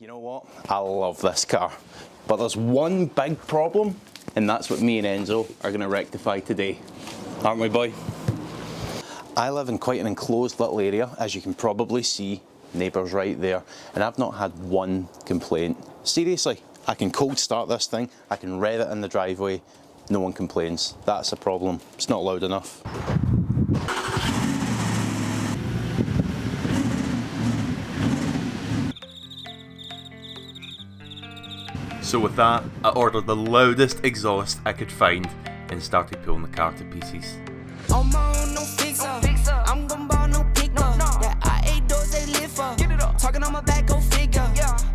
You know what? I love this car, but there's one big problem, and that's what me and Enzo are going to rectify today. Aren't we, boy? I live in quite an enclosed little area, as you can probably see, neighbours right there, and I've not had one complaint. Seriously, I can cold start this thing, I can rev it in the driveway, no one complains. That's a problem. It's not loud enough. So with that, I ordered the loudest exhaust I could find and started pulling the car to pieces. I'm on no fixer. I'm gon' ball no picker. That R8 doors they live for. Talking on my back, go figure.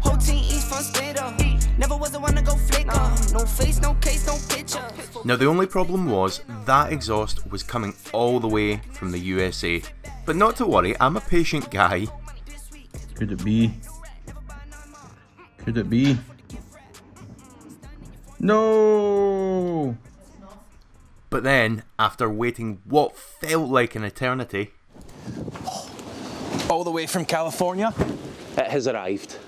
Whole team eats fun splitter. Never was the one to go flicker. No face, no case, no picture. Now the only problem was that exhaust was coming all the way from the USA. But not to worry, I'm a patient guy. Could it be? Could it be? No! But then, after waiting what felt like an eternity, all the way from California, it has arrived.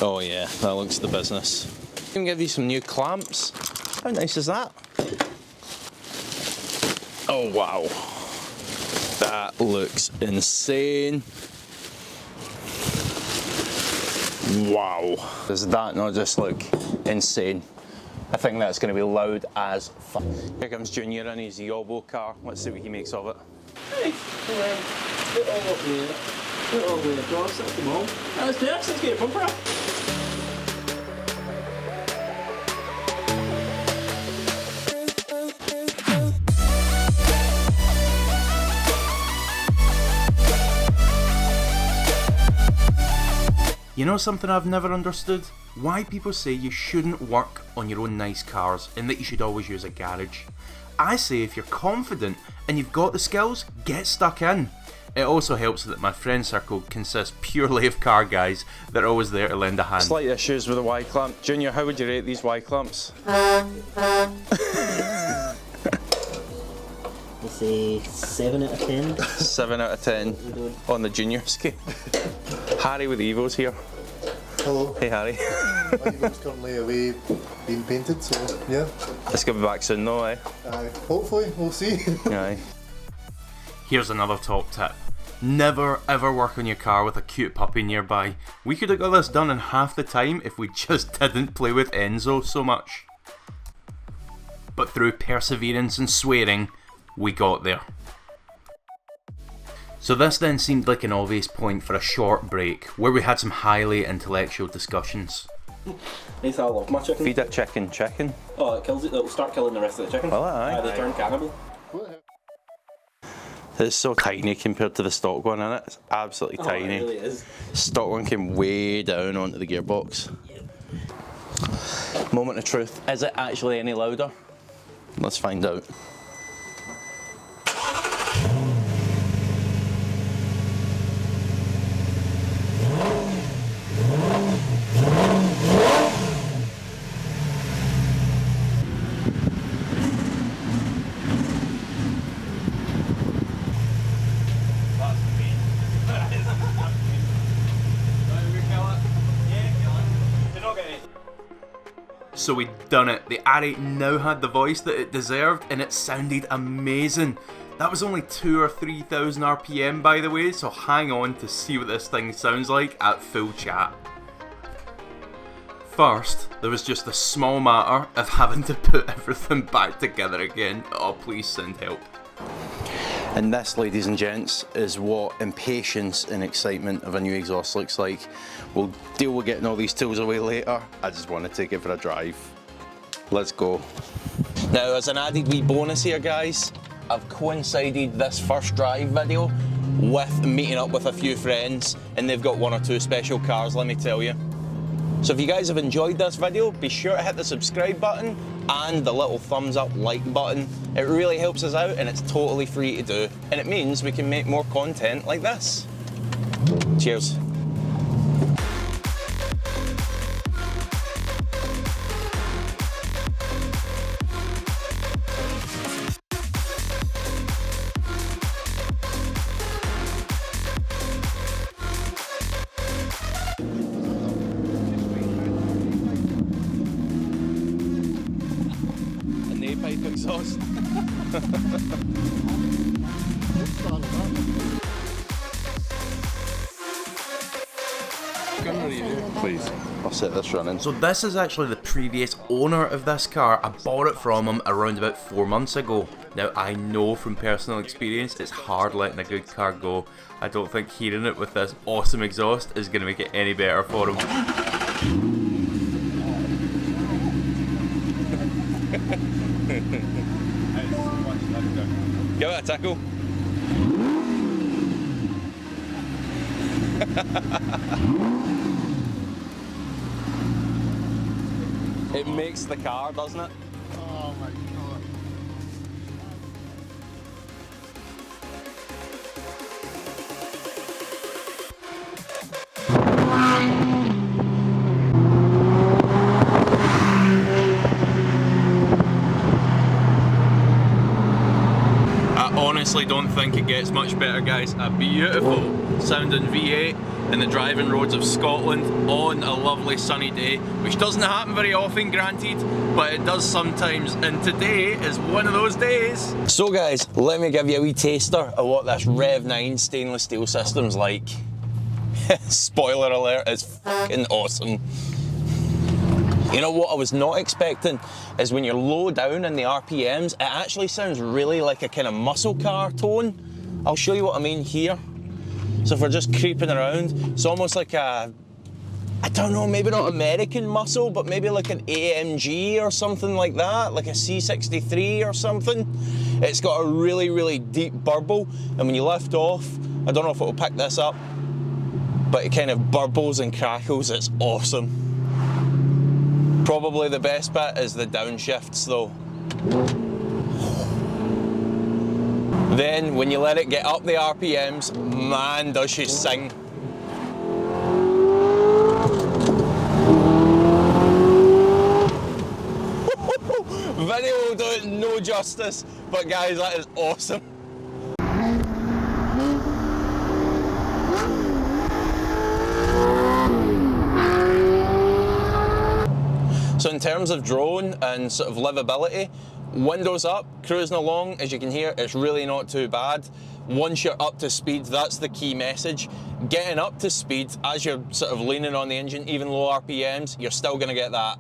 Oh yeah, that looks the business. I can give you some new clamps. How nice is that? Oh wow. That looks insane. Wow. Does that not just look insane? I think that's going to be loud as fuck. Here comes Junior in his Yobo car. Let's see what he makes of it. Hey, put it all up there. Put it all the way across, that's the ball. Let's do this, let's get a bumper up. You know something I've never understood? Why people say you shouldn't work on your own nice cars and that you should always use a garage. I say if you're confident and you've got the skills, get stuck in. It also helps that my friend circle consists purely of car guys that are always there to lend a hand. Slight issues with the Y-clamp. Junior, how would you rate these Y-clamps? Let's say 7 out of 10. 7 out of 10 on the Junior scale. Harry with the Evos here. Hello. Hey Harry. My Evo's currently away being painted, so yeah. It's going to be back soon though, eh? Hopefully, we'll see. Aye. Here's another top tip. Never ever work on your car with a cute puppy nearby. We could have got this done in half the time if we just didn't play with Enzo so much. But through perseverance and swearing, we got there. So this then seemed like an obvious point for a short break, where we had some highly intellectual discussions. Nice, I love my chicken. Feed a chicken. Oh, it kills it, it'll start killing the rest of the chicken. Well, aye. They turn cannibal. It's so tiny compared to the stock one, isn't it? It's absolutely tiny. It really is. Stock one came way down onto the gearbox. Moment of truth. Is it actually any louder? Let's find out. So we'd done it. The R8 now had the voice that it deserved and it sounded amazing. That was only 2,000 or 3,000 RPM by the way, so hang on to see what this thing sounds like at full chat. First, there was just the small matter of having to put everything back together again. Oh, please send help. And this, ladies and gents, is what impatience and excitement of a new exhaust looks like. We'll deal with getting all these tools away later. I just want to take it for a drive. Let's go. Now, as an added wee bonus here, guys, I've coincided this first drive video with meeting up with a few friends, and they've got 1 or 2 special cars, let me tell you. So if you guys have enjoyed this video, be sure to hit the subscribe button and the little thumbs up like button. It really helps us out and it's totally free to do. And it means we can make more content like this. Cheers. exhaust. Please. I'll set this running. So this is actually the previous owner of this car. I bought it from him around about 4 months ago. Now I know from personal experience it's hard letting a good car go. I don't think hearing it with this awesome exhaust is going to make it any better for him. Give it a tickle. It makes the car, doesn't it? Oh my god. I honestly don't think it gets much better, guys. A beautiful sounding V8 in the driving roads of Scotland on a lovely sunny day, which doesn't happen very often, granted, but it does sometimes, and today is one of those days. So guys, let me give you a wee taster of what this Rev 9 stainless steel system's like. Spoiler alert, it's fucking awesome. You know what I was not expecting is when you're low down in the RPMs, it actually sounds really like a kind of muscle car tone. I'll show you what I mean here. So if we're just creeping around, it's almost like a, I don't know, maybe not American muscle, but maybe like an AMG or something like that, like a C63 or something. It's got a really, really deep burble, and when you lift off, I don't know if it will pick this up, but it kind of burbles and crackles. It's awesome. Probably the best bit is the downshifts though. Then when you let it get up the RPMs, man does she sing. Video will do it no justice, but guys, that is awesome. So in terms of drone and sort of livability, windows up, cruising along, as you can hear, it's really not too bad. Once you're up to speed, that's the key message. Getting up to speed as you're sort of leaning on the engine, even low RPMs, you're still gonna get that.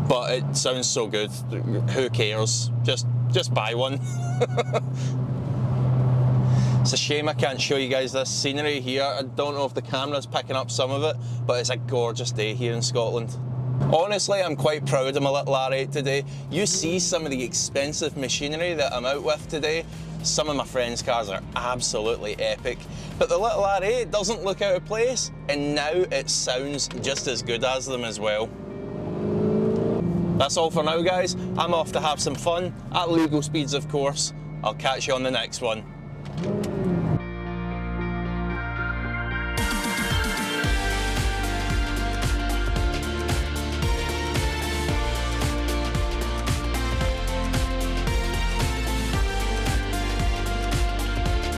But it sounds so good, who cares? Just buy one. It's a shame I can't show you guys this scenery here. I don't know if the camera's picking up some of it, but it's a gorgeous day here in Scotland. Honestly, I'm quite proud of my little R8 today. You see some of the expensive machinery that I'm out with today. Some of my friends' cars are absolutely epic, but the little R8 doesn't look out of place, and now it sounds just as good as them as well. That's all for now, guys. I'm off to have some fun, at legal speeds of course. I'll catch you on the next one.